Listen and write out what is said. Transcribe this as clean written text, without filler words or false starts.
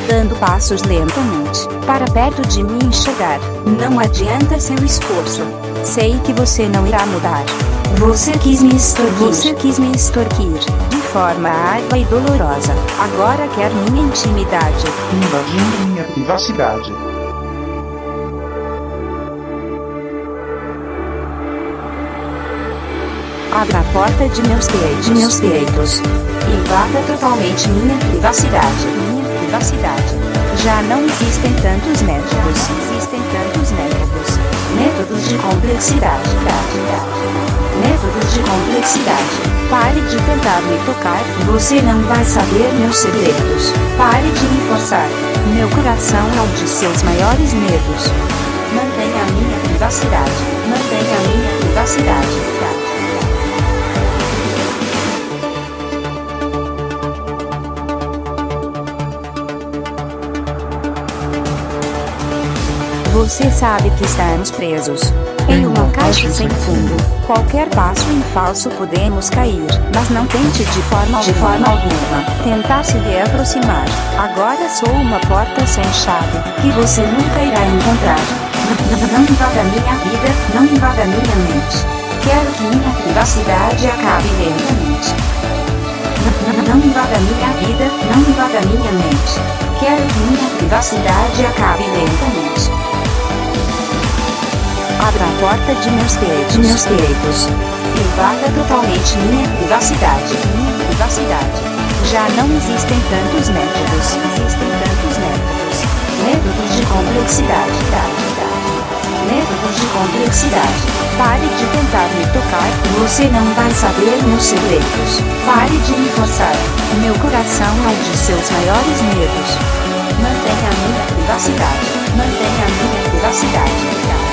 dando passos lentamente, para perto de mim chegar. Não adianta seu esforço. Sei que você não irá mudar. Você quis me extorquir. Você quis me extorquir, de forma árdua e dolorosa. Agora quer minha intimidade. Invadindo minha privacidade. Abra a porta de meus peitos. Invada totalmente minha privacidade. Minha privacidade. Já não existem tantos métodos. Métodos de complexidade. Métodos de complexidade. Pare de tentar me tocar. Você não vai saber meus segredos. Pare de me forçar. Meu coração é um de seus maiores medos. Mantenha a minha privacidade. Mantenha a minha privacidade. Você sabe que estamos presos em uma caixa sem fundo. Qualquer passo em falso podemos cair, mas não tente de forma alguma tentar se reaproximar. Agora sou uma porta sem chave, que você nunca irá encontrar. Não invada minha vida, não invada minha mente. Quero que minha privacidade acabe lentamente. Não invada minha vida, não invada minha mente. Quero que minha privacidade acabe lentamente. Abra a porta de meus peitos. Invada totalmente minha privacidade. Minha privacidade. Já não existem tantos métodos. Métodos de complexidade. Métodos de complexidade. Pare de tentar me tocar. Você não vai saber meus segredos. Pare de me forçar. Meu coração é um de seus maiores medos. Mantenha a minha privacidade. Mantenha a minha privacidade.